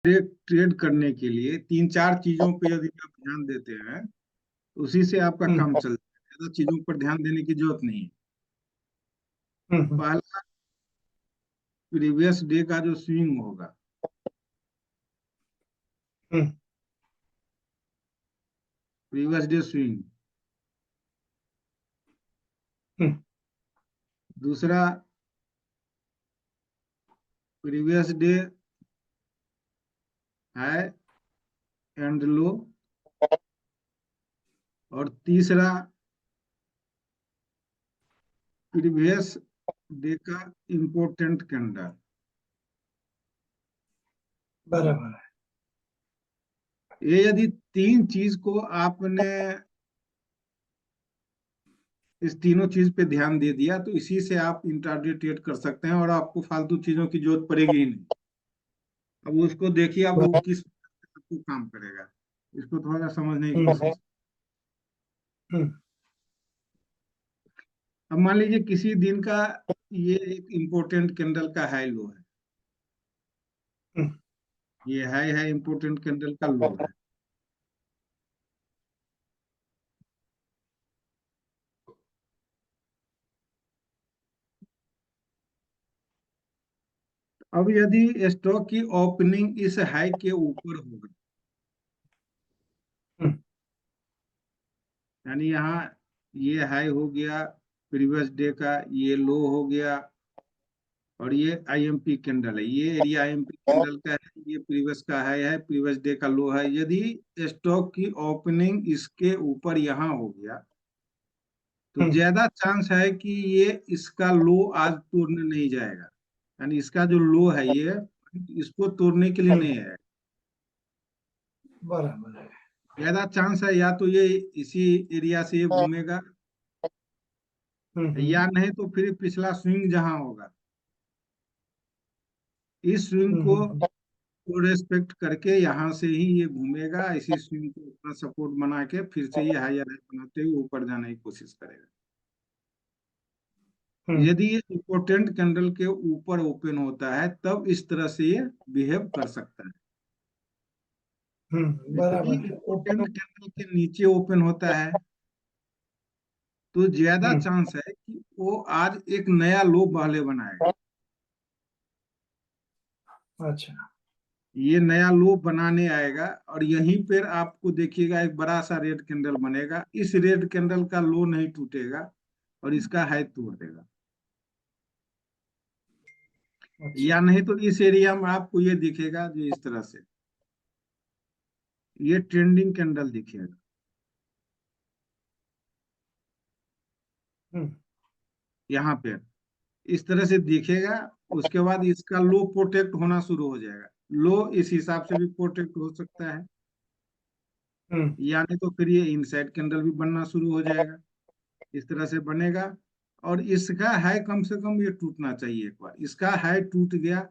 Trade करने के लिए तीन चार चीजों पे यदि आप ध्यान देते हैं, उसी से आपका काम हम्म चल जाएगा। ज्यादा चीजों पर ध्यान देने की जरूरत नहीं है। हम्म पहला, प्रीवियस डे का जो स्विंग होगा, हम्म प्रीवियस डे स्विंग। हम्म दूसरा, previous day high and low. और तीसरा, प्रीवियस डे का इम्पोर्टेंट कैंडल। बराबर है। ये यदि तीन चीज को आपने इस तीनों चीज पे ध्यान दे दिया, तो इसी से आप इंट्राडे ट्रेड कर सकते हैं और आपको फालतू चीजों की जरूरत पड़ेगी ही नहीं। अब उसको देखिए, अब वो किस आपको काम करेगा, इसको थोड़ा समझने की हम्म कोशिश। हम्म अब मान लीजिए किसी दिन का ये एक इम्पोर्टेंट कैंडल का हाई लो है, हम्म ये हाई है, इम्पोर्टेंट कैंडल का लो है। अब यदि स्टॉक की ओपनिंग इस हाई के ऊपर होगा, हम्म यानी यहाँ ये हाई हो गया, प्रीवियस डे का ये लो हो गया, और ये आईएमपी कैंडल है, ये एरिया आईएमपी कैंडल का है, ये प्रीवियस का हाई है, प्रीवियस डे का लो है। यदि स्टॉक की ओपनिंग इसके ऊपर यहाँ हो गया, तो हम्म ज्यादा चांस है कि ये इसका लो आज तोड़ने नहीं जाएगा। यानी इसका जो लो है, ये इसको तोड़ने के लिए हम्म, नहीं है। बराबर है। ज्यादा चांस है या तो ये इसी एरिया से ये घूमेगा, हम्म या नहीं तो फिर पिछला स्विंग जहां होगा, इस स्विंग हम्म को हम्म रेस्पेक्ट करके यहाँ से ही ये घूमेगा, इसी स्विंग को अपना सपोर्ट बना के फिर से ये हायर हाई बनाते हुए ऊपर जाने की कोशिश करेगा। हम्म यदि ये इम्पोर्टेंट कैंडल के ऊपर ओपन होता है, तब इस तरह से ये बिहेव कर सकता है। यदि बराबर है। Important open. कैंडल के नीचे ओपन होता है, तो ज्यादा हम्म चांस है कि वो आज एक नया लो पहले बनाएगा। अच्छा। ये नया लो बनाने आएगा, और यहीं पर आपको देखिएगा एक बड़ा सा रेड कैंडल बनेगा, इस रेड कैंडल का लो नहीं टूटेगा और इसका हाई तोड़ देगा। अच्छा। या नहीं तो इस एरिया में आपको ये दिखेगा जो इस तरह से, ये ट्रेंडिंग कैंडल दिखेगा हम्म यहाँ पे, इस तरह से दिखेगा। उसके बाद इसका लो प्रोटेक्ट होना शुरू हो जाएगा। लो इस हिसाब से भी प्रोटेक्ट हो सकता है, हम्म या नहीं तो फिर ये इनसाइड कैंडल भी बनना शुरू हो जाएगा, इस तरह से बनेगा। और इसका हाई कम से कम ये टूटना चाहिए। एक बार इसका हाई टूट गया,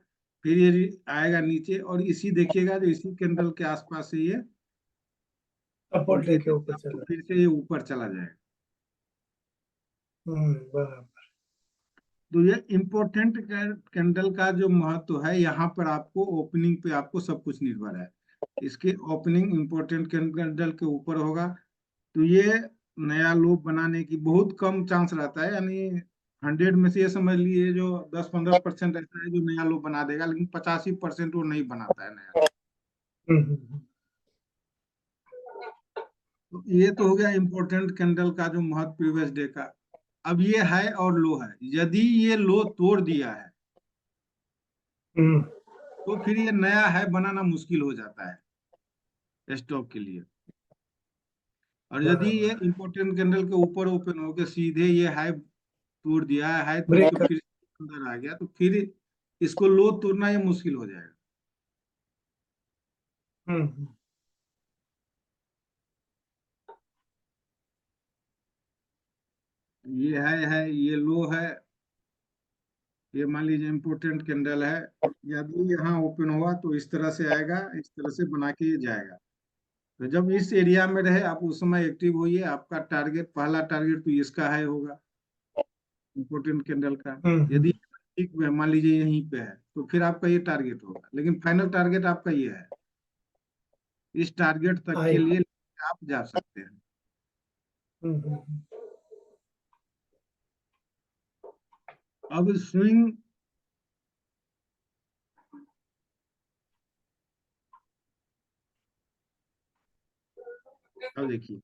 फिर ये आएगा नीचे, और इसी देखिएगा जो इसी कैंडल के आसपास से ये सपोर्ट लेके इंडिकेट ऊपर आपको चला। फिर से ये ऊपर चला जाएगा। बराबर। तो ये इम्पोर्टेंट कैंडल का जो महत्व है, यहाँ पर आपको ओपनिंग पे आपको सब कुछ निर्भर है। इसके ओपनिंग इम्पोर्टेंट कैंडल के ऊपर होगा, तो ये नया लो बनाने की बहुत कम चांस रहता है। यानी 100 में से ये समझ लिए जो 10-15% ऐसा है जो नया लो बना देगा, लेकिन 85% वो नहीं बनाता है नया। हम्म। तो ये तो हो गया इम्पोर्टेंट कैंडल का जो महत्व प्रीवियस डे का। अब ये है और लो है, यदि ये लो तोड़ दिया है, हम्म तो फिर ये नया है बनाना मुश्किल हो जाता है स्टॉक के लिए। और यदि ये बराबर है। इम्पोर्टेंट कैंडल के ऊपर ओपन होकर सीधे ये हाई तोड़ दिया है, हाई तोड़ ब्रेक के कर। फिर अंदर आ गया, तो फिर इसको लो तोड़ना ये मुश्किल हो जाएगा। हम्म ये है ये लो है, ये मान लीजिए इम्पोर्टेंट कैंडल है। यदि यहाँ ओपन हुआ तो इस तरह से आएगा, इस तरह से बना के ये जाएगा। तो जब इस एरिया में रहे, आप उस समय एक्टिव होइए। आपका टारगेट, पहला टारगेट तो इसका हाई होगा, इम्पोर्टेंट कैंडल का। यदि हम्म ठीक है, मान लीजिए यहीं पे है, तो फिर आपका ये टारगेट होगा, लेकिन फाइनल टारगेट आपका ये है। इस टारगेट तक के हाई। लिए आप जा सकते हैं। हम्म। अब स्विंग, अब देखिए,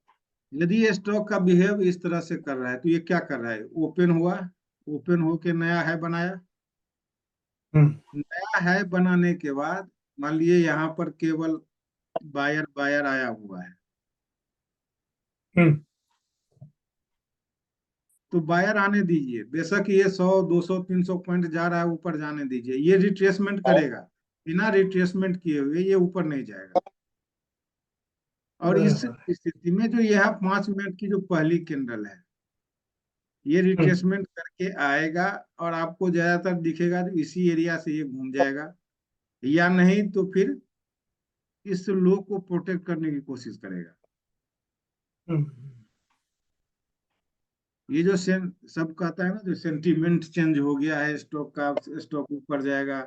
यदि ये स्टॉक का बिहेव इस तरह से कर रहा है तो ये क्या कर रहा है, ओपन हुआ, ओपन होके नया है बनाया, हम्म। नया है बनाने के बाद मान लीजिए यहाँ पर केवल बायर बायर आया हुआ है, हम्म। तो बायर आने दीजिए, बेशक ये 100 200 300 पॉइंट जा रहा है, ऊपर जाने दीजिए, ये रिट्रेसमेंट करेगा, बिना रिट्रेसमेंट किए हुए ये ऊपर नहीं जाएगा। और इस बराबर है। स्थिति में जो यह 5 मिनट की जो पहली कैंडल है, ये हम्म। रिट्रेसमेंट करके आएगा, और आपको ज्यादातर दिखेगा तो इसी एरिया से ये घूम जाएगा, या नहीं तो फिर इस लो को प्रोटेक्ट करने की कोशिश करेगा। हम्म। ये जो सब कहता है ना, जो सेंटीमेंट चेंज हो गया है स्टॉक का, स्टॉक ऊपर जाएगा,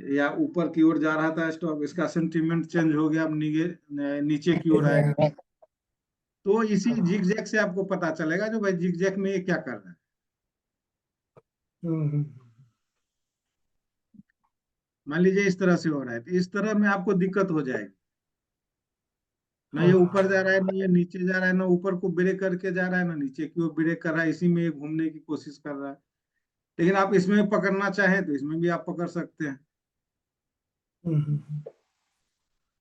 या ऊपर की ओर जा रहा था स्टॉक, इसका सेंटीमेंट चेंज हो गया, अब नीचे की ओर आएगा। तो इसी जिग जैग से आपको पता चलेगा जो भाई जिग जैग में ये क्या कर रहा है। हम्म। मान लीजिए इस तरह से हो रहा है, तो इस तरह में आपको दिक्कत हो जाएगी, ना ये ऊपर जा हाँ। रहा है, ना ये नीचे जा रहा है, ना ऊपर को ब्रेक करके जा रहा है, ना नीचे की ओर ब्रेक कर रहा है, इसी में ये घूमने की कोशिश कर रहा है। लेकिन आप इसमें पकड़ना चाहें तो इसमें भी आप पकड़ सकते हैं। हम्म।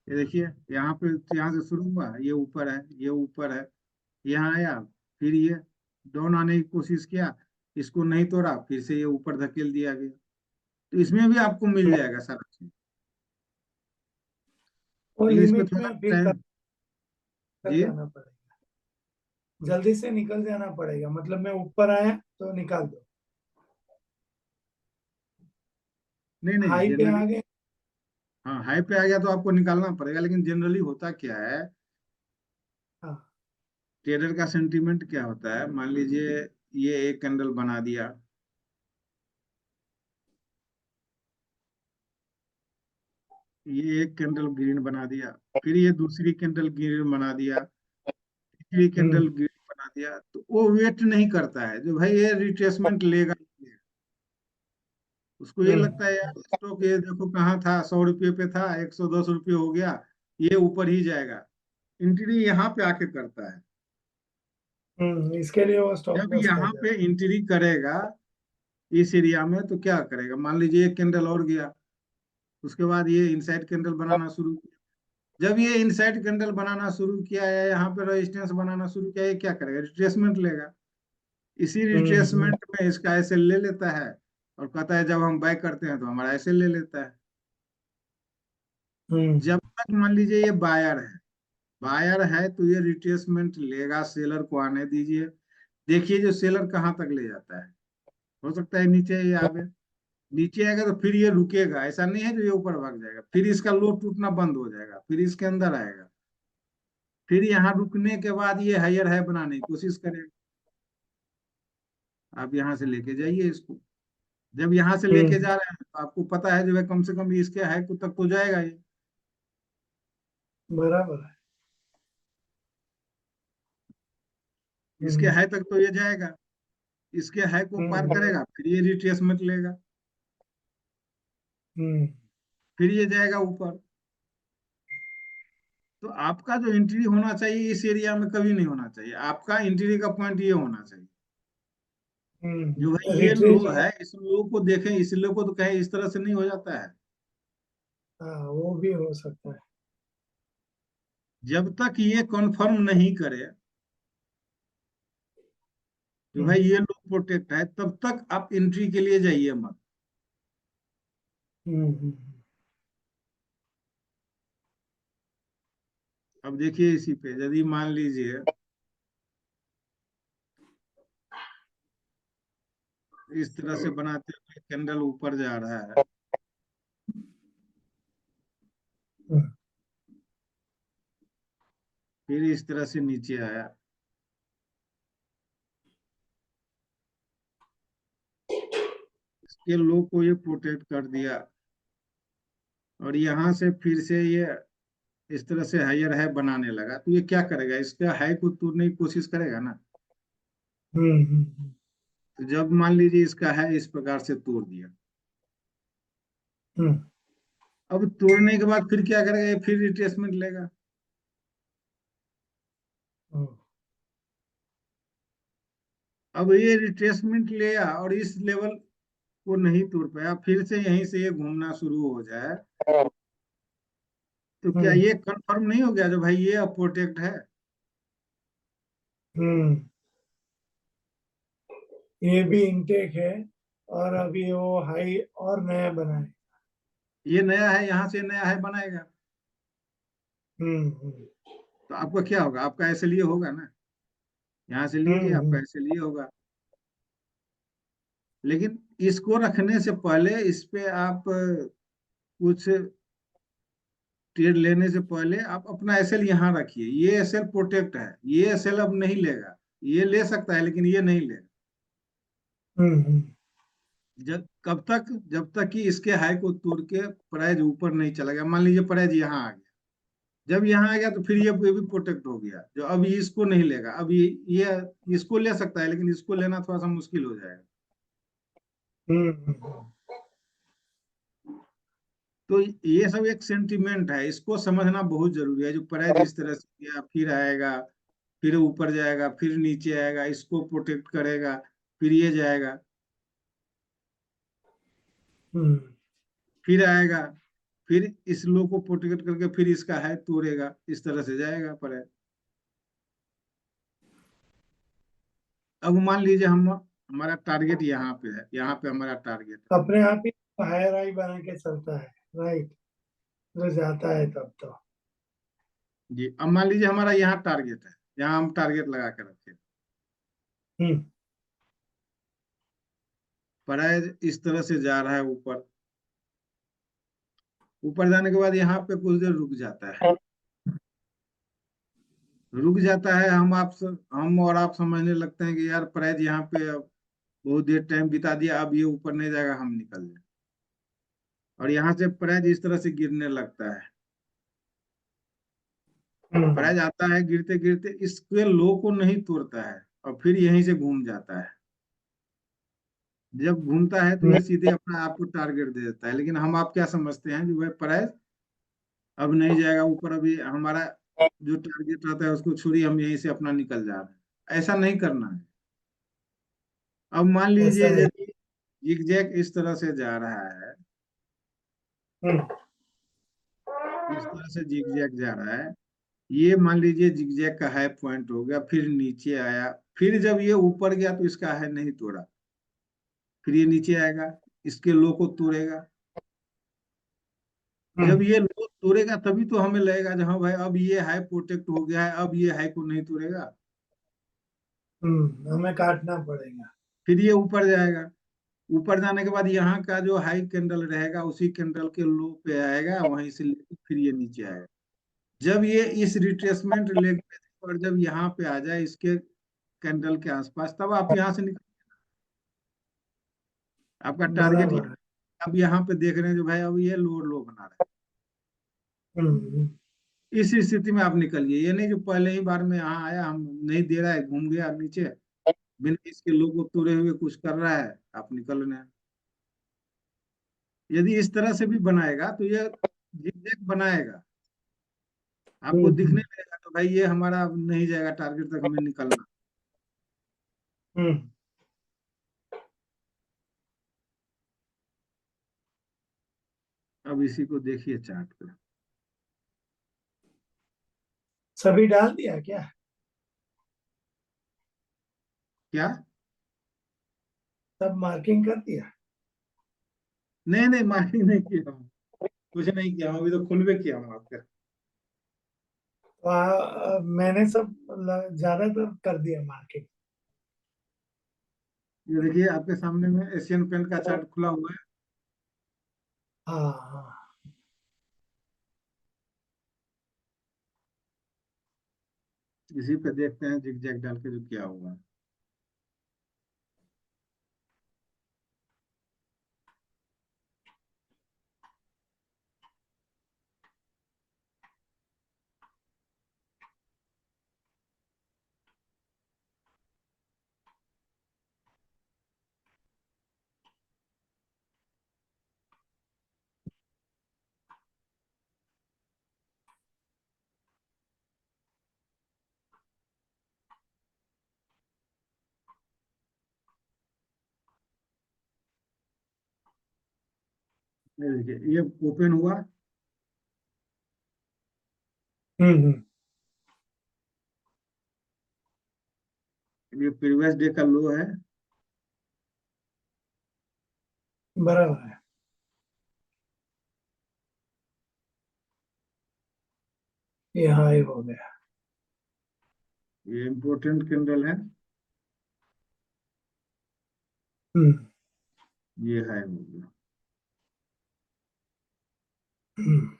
ये देखिए, यहाँ पे, यहाँ से शुरू हुआ, ये ऊपर है, ये ऊपर है, यहाँ आया, फिर ये डाउन आने की कोशिश किया, इसको नहीं तोड़ा, फिर से ये ऊपर धकेल दिया गया। तो इसमें भी आपको मिल जाएगा सारा चीज, वो लेकिन इसमें लिमिट थोड़ा में फिर टाइम। कर जी, जाना पड़ेगा। जल्दी से निकल जाना पड़ेगा, मतलब मैं ऊपर आया तो निकाल दो। नहीं नहीं, हाई पे जनरली, आ गए। हाँ हाई पे आ गया तो आपको निकालना पड़ेगा, लेकिन जनरली होता क्या है, हाँ। ट्रेडर का सेंटीमेंट क्या होता है, मान लीजिए ये एक कैंडल बना दिया, ये एक कैंडल ग्रीन बना दिया, फिर ये दूसरी कैंडल ग्रीन बना दिया, तीसरी कैंडल हम्म। ग्रीन बना दिया, तो वो वेट नहीं करता है जो भाई ये रिट्रेसमेंट लेगा ही लेगा। उसको ये लगता है हम्म। यार स्टॉक ये देखो कहाँ था, 100 रुपये पे था, 110 रुपये हो गया, ये ऊपर ही जाएगा, एंट्री यहाँ पे आके करता है। इसके लिए वो स्टॉप जब लॉस कर यहाँ देता पे एंट्री करेगा इस एरिया में, तो क्या करेगा, मान लीजिए एक कैंडल और गया, उसके बाद ये इनसाइड कैंडल है। बनाना शुरू किया, जब ये इनसाइड कैंडल बनाना शुरू किया या यहाँ पे रेजिस्टेंस बनाना शुरू किया, ये क्या करेगा, रिट्रेसमेंट लेगा, इसी हम्म। रिट्रेसमेंट में इसका एसएल ले लेता है, और कहता है जब हम बाय करते हैं तो हमारा एसएल ले लेता है। हम्म। जब तक मान लीजिए ये बायर है, बायर है तो ये रिट्रेसमेंट लेगा, सेलर को आने दीजिए, देखिए जो सेलर कहाँ तक ले जाता है, हो सकता है नीचे ये आवे, नीचे आएगा तो फिर ये रुकेगा, ऐसा नहीं है जो ये ऊपर भाग जाएगा, फिर इसका लो टूटना बंद हो जाएगा, फिर इसके अंदर आएगा, फिर यहाँ रुकने के बाद ये हायर है बनाने की कोशिश करेगा। आप यहाँ से लेके जाइए इसको, जब यहाँ से लेके हम्म। जा रहे हैं तो आपको पता है जो है कम से कम इसके हाई को तक तो जाएगा ये, बराबर है। इसके हम्म। हाई तक तो ये जाएगा, इसके हाई को पार बराबर। करेगा, फिर ये रिट्रेसमेंट लेगा, हम्म। फिर ये जाएगा ऊपर। तो आपका जो एंट्री होना चाहिए इस एरिया में कभी नहीं होना चाहिए, आपका एंट्री का पॉइंट ये होना चाहिए जो भाई ये लो रिट्रेस। है, इस लो को देखें, इस लो को तो कहें, इस तरह से नहीं हो जाता है। हाँ, वो भी हो सकता है। जब तक ये कंफर्म नहीं करे कि भाई हम्म। ये लो प्रोटेक्ट है, तब तक आप एंट्री के लिए जाइए मत। हम्म। अब देखिए इसी पे यदि मान लीजिए इस तरह से बनाते हुए कैंडल ऊपर जा रहा है, हम्म। फिर इस तरह से नीचे आया, के लो को ये प्रोटेक्ट कर दिया, और यहाँ से फिर से ये इस तरह से हायर है बनाने लगा, तो ये क्या करेगा, इसका हाई को तोड़ने की कोशिश करेगा ना। हम्म। तो जब मान लीजिए इसका है इस प्रकार से तोड़ दिया, हम्म। अब तोड़ने के बाद फिर क्या करेगा, ये फिर रिट्रेसमेंट लेगा। हम्म। अब ये रिट्रेसमेंट लिया और इस लेवल को नहीं तोड़ पाया, फिर से यहीं से ये घूमना शुरू हो जाए, तो क्या हम्म। ये कंफर्म नहीं हो गया जो भाई ये अब प्रोटेक्ट है। हम्म। ये भी इनटेक है, और अभी वो हाई और नया बना है। ये नया है, यहाँ से नया है बनाएगा, हम्म। तो आपका क्या होगा, आपका ऐसे लिए होगा ना, यहाँ से लीजिए आपका हम्म। ऐसे लिए होगा। लेकिन इसको रखने से पहले इस पे आप कुछ ट्रेड लेने से पहले आप अपना एसएल यहाँ रखिए, ये एसएल प्रोटेक्ट है, ये एसएल अब नहीं लेगा, ये ले सकता है लेकिन ये नहीं लेगा। हम्म। जब कब तक, जब तक कि इसके हाई को तोड़ के प्राइस ऊपर नहीं चला गया, मान लीजिए प्राइस यहाँ आ गया, जब यहाँ आ गया तो फिर ये भी प्रोटेक्ट हो गया, जो अब इसको नहीं लेगा, अब ये इसको ले सकता है लेकिन इसको लेना थोड़ा सा मुश्किल हो जाएगा। हम्म। तो ये सब एक सेंटिमेंट है, इसको समझना बहुत जरूरी है, जो प्राइस इस तरह से गया फिर आएगा, फिर ऊपर जाएगा, फिर नीचे आएगा, इसको प्रोटेक्ट करेगा, फिर ये जाएगा, हम्म। फिर आएगा, फिर इस लो को प्रोटेक्ट करके फिर इसका है तोड़ेगा, इस तरह से जाएगा प्राइस। अब मान लीजिए हम, हमारा टारगेट यहाँ पे है, यहाँ पे हमारा टारगेट अपने आप ही हायर हाई बना के चलता है, राइट। जो जाता है तब तो। है जी। अब मान लीजिए हमारा यहाँ टारगेट है, यहाँ हम टारगेट लगा के रखे, हम्म। प्राइस इस तरह से जा रहा है ऊपर, ऊपर जाने के बाद यहाँ पे कुछ देर रुक जाता है, रुक जाता है, हम और आप समझने लगते हैं कि यार प्राइस यहाँ पे अब बहुत देर टाइम बिता दिया, अब ये ऊपर नहीं जाएगा, हम निकल जाए, और यहाँ से प्राइस इस तरह से गिरने लगता है, हम्म। प्राइस आता है गिरते गिरते इसके लो को नहीं तोड़ता है, और फिर यहीं से घूम जाता है। जब घूमता है तो ये सीधे अपना आपको टारगेट दे देता है, लेकिन हम आप क्या समझते हैं कि भाई प्राइस अब नहीं जाएगा ऊपर, अभी हमारा जो टारगेट रहता है उसको छोड़िए, हम यहीं से अपना निकल जा रहे हैं, ऐसा नहीं करना है। अब मान लीजिए ऐसा नहीं। यदि जिगजैग इस तरह से जा रहा है, हम्म। इस तरह से जिगजैग जा रहा है, ये मान लीजिए जिगजैग का हाई पॉइंट हो गया, फिर नीचे आया, फिर जब ये ऊपर गया तो इसका हाई नहीं तोड़ा, फिर ये नीचे आएगा, इसके लो को तोड़ेगा, जब हम्म। ये लो तोड़ेगा तभी तो हमें लगेगा जहाँ भाई अब ये हाई प्रोटेक्ट हो गया है, अब ये हाई को नहीं तोड़ेगा, हमें काटना पड़ेगा। फिर ये ऊपर जाएगा, ऊपर जाने के बाद यहाँ का जो हाई कैंडल रहेगा उसी कैंडल के लो पे आएगा, वहीं से लेके फिर ये नीचे आएगा, जब ये इस रिट्रेसमेंट लेग पर जब यहाँ पे आ जाए इसके कैंडल के आसपास, तब आप यहाँ से निकल, आपका टारगेट ये, बराबर है। अब यहाँ पे देख रहे हैं जो भाई अब ये लोअर लो बना रहा हम्म। है, इस स्थिति में आप निकलिए, ये नहीं जो पहले ही बार में यहाँ आया हम नहीं दे रहा है, घूम गया नीचे, बिना इसके लो को तोड़े हुए कुछ कर रहा है, आप निकल रहे हैं। यदि इस तरह से भी बनाएगा तो ये zigzag बनाएगा, आपको दिखने हम्म। लगेगा तो भाई ये हमारा अब नहीं जाएगा टारगेट तक, हमें निकलना। हम्म। अब इसी को देखिए चार्ट पे, सभी डाल दिया क्या? क्या, सब मार्किंग कर दिया? नहीं नहीं मार्किंग नहीं किया हूँ, कुछ नहीं किया हूँ, अभी तो खुलवे किया हूँ आपका। तो मैंने सब ज्यादातर कर दिया मार्किंग। ये देखिए आपके सामने में एशियन पेंट का चार्ट खुला हुआ है, हाँ हाँ। इसी पे देखते हैं जिग डाल के जो क्या हुआ। ये देखिए ये ओपन हुआ, हम्म। ये प्रीवियस डे का लो है, बराबर है। ये हाई हो गया। ये इम्पोर्टेंट कैंडल है, हम्म। ये हाई हो गया। हम्म।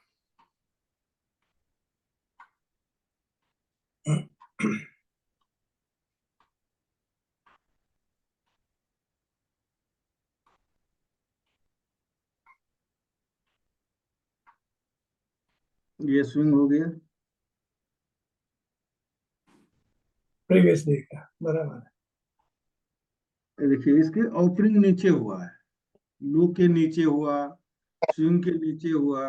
ये स्विंग हो गया, प्रीवियस डे का बराबर है। ये देखिए इसके ओपनिंग नीचे हुआ है, लो के नीचे हुआ, स्विंग के नीचे हुआ,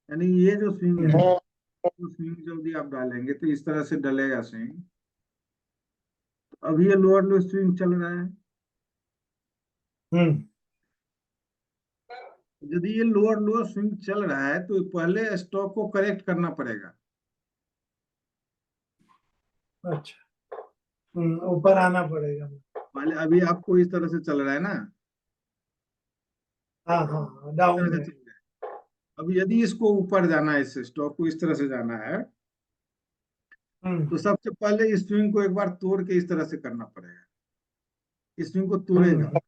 यानी ये जो स्विंग है, हम्म। तो स्विंग जब भी आप डालेंगे तो इस तरह से डलेगा स्विंग। तो अभी ये लोअर लो स्विंग चल रहा है, हम्म। यदि ये लोअर लो स्विंग चल रहा है तो पहले स्टॉक को करेक्ट करना पड़ेगा। अच्छा। ऊपर आना पड़ेगा। पहले अभी आपको इस तरह से चल रहा है ना, हाँ हाँ हाँ, इस तरह डाउन से में। चल रहा है। अब यदि इसको ऊपर जाना है, इस स्टॉक को इस तरह से जाना है, हम्म। तो सबसे पहले इस स्विंग को एक बार तोड़ के इस तरह से करना पड़ेगा, इस स्विंग को तोड़ेगा, हम्म।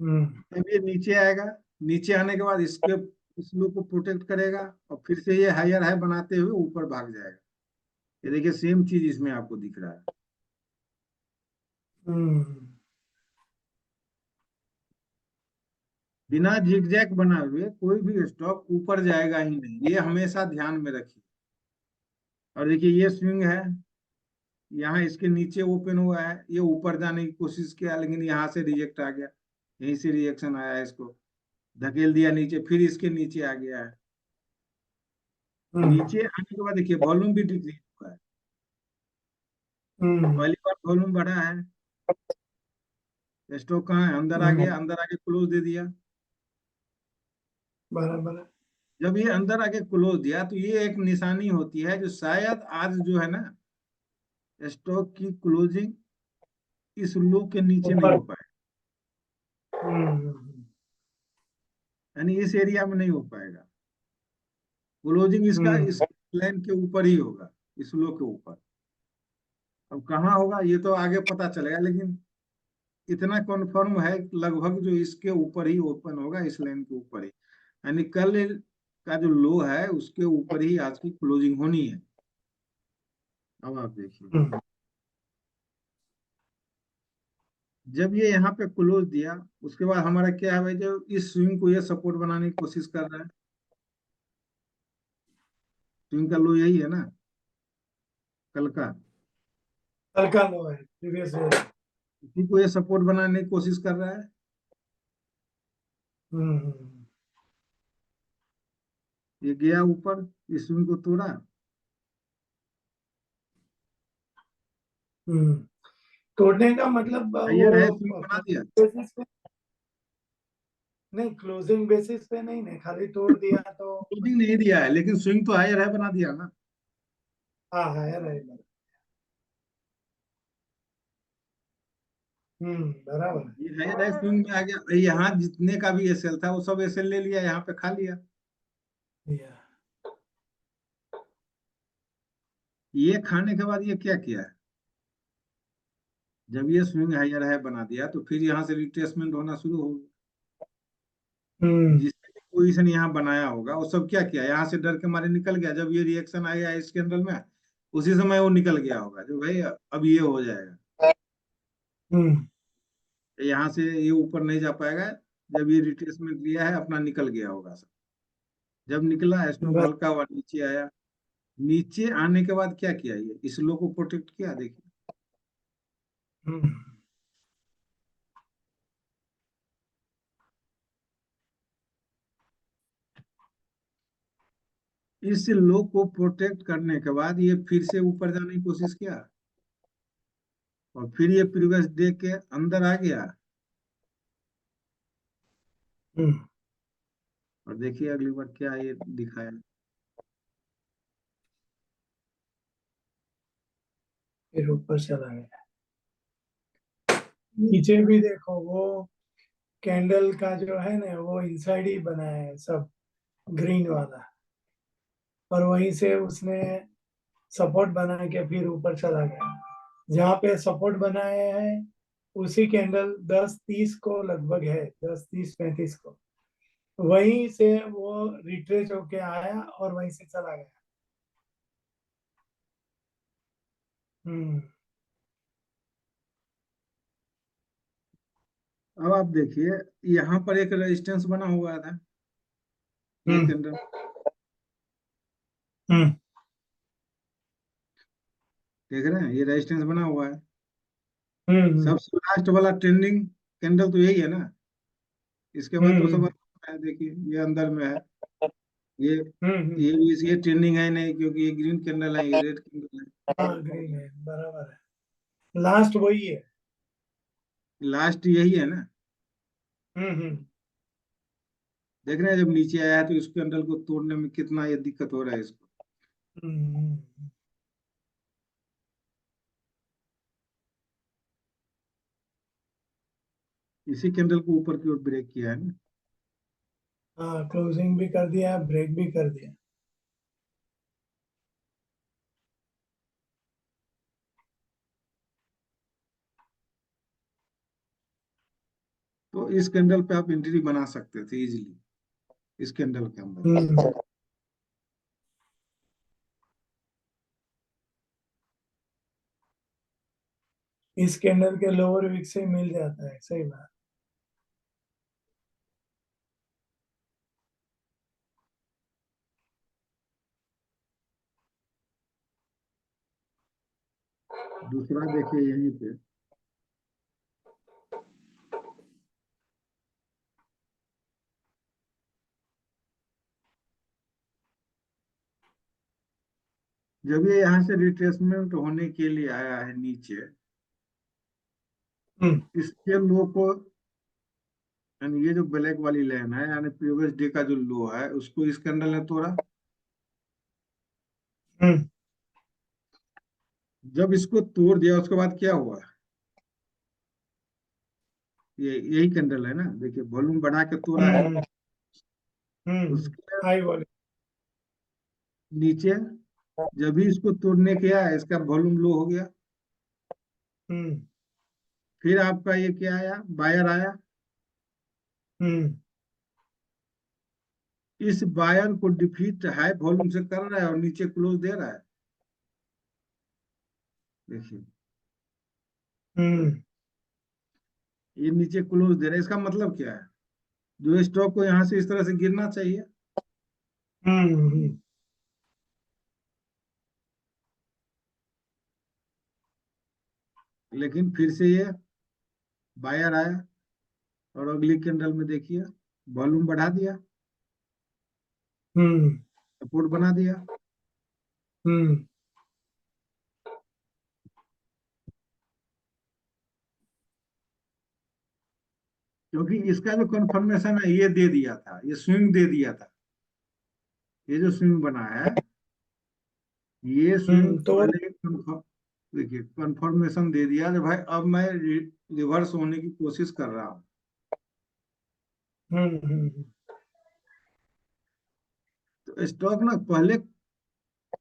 हम्म। तब ये नीचे आएगा। नीचे आने के बाद इसके इस लो को प्रोटेक्ट करेगा, और फिर से ये हायर हाई बनाते हुए ऊपर भाग जाएगा। ये देखिए सेम चीज इसमें आपको दिख रहा है। हम्म। बिना जिगजैग बनाए हुए कोई भी स्टॉक ऊपर जाएगा ही नहीं, ये हमेशा ध्यान में रखिए। और देखिए ये स्विंग है, यहाँ इसके नीचे ओपन हुआ है, ये ऊपर जाने की कोशिश किया लेकिन यहाँ से रिजेक्ट आ गया, यहीं से रिएक्शन आया है, इसको धकेल दिया नीचे, फिर इसके नीचे आ गया है। हम्म। नीचे आने के बाद देखिए वॉल्यूम भी डिक्रीज हुआ है, हम्म। पहली बार वॉल्यूम बढ़ा है, स्टॉक कहाँ है, अंदर आ हम्म। गया, अंदर आके क्लोज दे दिया। बराबर है। जब ये अंदर आके क्लोज दिया तो ये एक निशानी होती है जो शायद आज जो है ना, स्टॉक की क्लोजिंग इस लो के नीचे नहीं ऊपर। हो पाए, हम्म। यानी इस एरिया में नहीं हो पाएगा। क्लोजिंग इसका हम्म। इस लाइन के ऊपर ही होगा, इस लो के ऊपर। अब कहाँ होगा ये तो आगे पता चलेगा, लेकिन इतना कन्फर्म है लगभग जो इसके ऊपर ही ओपन होगा, इस लाइन के ऊपर ही, यानी कल का जो लो है उसके ऊपर ही आज की क्लोजिंग होनी है। अब आप देखिए, हम्म। जब ये यहाँ पे क्लोज दिया, उसके बाद हमारा क्या है भाई, जो इस स्विंग को ये सपोर्ट बनाने की कोशिश कर रहा है, स्विंग का लो यही है ना कल का, हल्का लो है प्रीवियस डे। इसी को ये सपोर्ट बनाने की कोशिश कर रहा है। हम्म। ये गया ऊपर, इस स्विंग को तोड़ा, हम्म। तोड़ने का मतलब हायर है, वो स्विंग बना दिया, बेसिस पे नहीं, क्लोजिंग बेसिस पे नहीं नहीं, खाली तोड़ दिया तो। क्लोजिंग नहीं दिया है लेकिन स्विंग तो हायर है बना दिया ना। हाँ है रहेगा। बराबर है। ये हायर है, स्विंग में आ गया, यहाँ जितने का भी एसएल था वो सब एसएल ले लिया, यहाँ पे खा लिया। या। ये खाने के बाद ये क्या किया है, जब ये स्विंग हायर है बना दिया तो फिर यहाँ से रिट्रेसमेंट होना शुरू हो गया। हम्म। जिसने भी पोजीशन यहाँ बनाया होगा वो सब क्या किया, यहाँ से डर के मारे निकल गया, जब ये रिएक्शन आया इस कैंडल में उसी समय वो निकल गया होगा, जो भाई अब ये हो जाएगा, हम्म। यहाँ से ये ऊपर नहीं जा पाएगा। जब ये रिट्रेसमेंट लिया है अपना निकल गया होगा सब। जब निकला स्टॉक बर- हल्का हुआ नीचे आया, नीचे आने के बाद क्या किया, ये इस लो को प्रोटेक्ट किया, देखिए हम्म। इस लो को प्रोटेक्ट करने के बाद ये फिर से ऊपर जाने की कोशिश किया, और फिर ये प्रीवियस डे के अंदर आ गया, हम्म। और देखिए अगली बार क्या ये दिखाया। फिर ऊपर चला गया। नीचे भी देखो, वो कैंडल का जो है ना, वो इनसाइड ही बना है सब, ग्रीन वाला। और वहीं से उसने सपोर्ट बना के फिर ऊपर चला गया। जहाँ पे सपोर्ट बनाए हैं उसी कैंडल 10:30 को लगभग है, 10:30-35 को वहीं से वो रिट्रेस होके आया और वहीं से चला गया। हम्म। अब आप देखिए, यहाँ पर एक रेजिस्टेंस बना हुआ था, ये हम्म। कैंडल हम्म। देख रहे हैं, ये रेजिस्टेंस बना हुआ है। हम्म। सबसे लास्ट वाला ट्रेंडिंग कैंडल तो यही है ना। इसके बाद तो सब हम्म। अंदर है, देखिए ये अंदर में है। ये हम्म। ये ट्रेंडिंग है नहीं, क्योंकि ये ग्रीन कैंडल है, ये रेड कैंडल है। हाँ, ग्रीन है, बराबर है। लास्ट वही है। लास्ट यही है ना। हम्म। देख रहे हैं, जब नीचे आया है तो इस कैंडल को तोड़ने में कितना ये दिक्कत हो रहा है इसको। हम्म। इसी कैंडल को ऊपर की ओर ब्रेक किया है ना। हाँ, क्लोजिंग भी कर दिया, ब्रेक भी कर दिया। तो इस कैंडल पे आप एंट्री बना सकते थे इजीली, इस कैंडल के अंदर। हम्म। इस कैंडल के लोअर विक से मिल जाता है, सही बात। दूसरा देखिए यहीं पे, जब ये यहाँ से रिट्रेसमेंट होने के लिए आया है नीचे, हम्म। इसके लो को, यानी ये जो ब्लैक वाली लाइन है, यानी प्रीवियस डे का जो लो है, उसको इस कैंडल ने तोड़ा। हम्म। जब इसको तोड़ दिया उसके बाद क्या हुआ, ये यही कैंडल है ना, देखिए वॉल्यूम बढ़ा के तोड़ा है। हम्म। उसके हाई वॉल्यूम। नीचे जब भी इसको तोड़ने के आया, इसका वॉल्यूम लो हो गया। हम्म। फिर आपका ये क्या आया, बायर आया। हम्म। इस बायर को डिफीट हाई वॉल्यूम से कर रहा है और नीचे क्लोज दे रहा है। देखिए हम्म। ये नीचे क्लोज दे रहा है, इसका मतलब क्या है, जो स्टॉक को यहाँ से इस तरह से गिरना चाहिए। हम्म। लेकिन फिर से ये बायर आया और अगली कैंडल में देखिए वॉल्यूम बढ़ा दिया, हम्म। सपोर्ट बना दिया। हम्म। क्योंकि इसका जो कंफर्मेशन है ये दे दिया था, ये स्विंग दे दिया था। ये जो स्विंग बना है, ये स्विंग तो पहले कंफर्म, देखिए कंफर्मेशन दे दिया कि भाई अब मैं रिवर्स होने की कोशिश कर रहा हूँ। तो स्टॉक ना पहले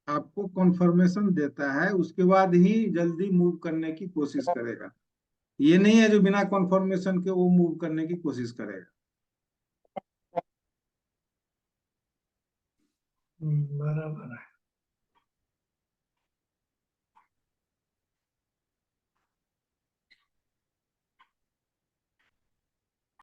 आपको कंफर्मेशन देता है, उसके बाद ही जल्दी मूव करने की कोशिश करेगा। ये नहीं है जो बिना कंफर्मेशन के वो मूव करने की कोशिश करेगा। बराबर है।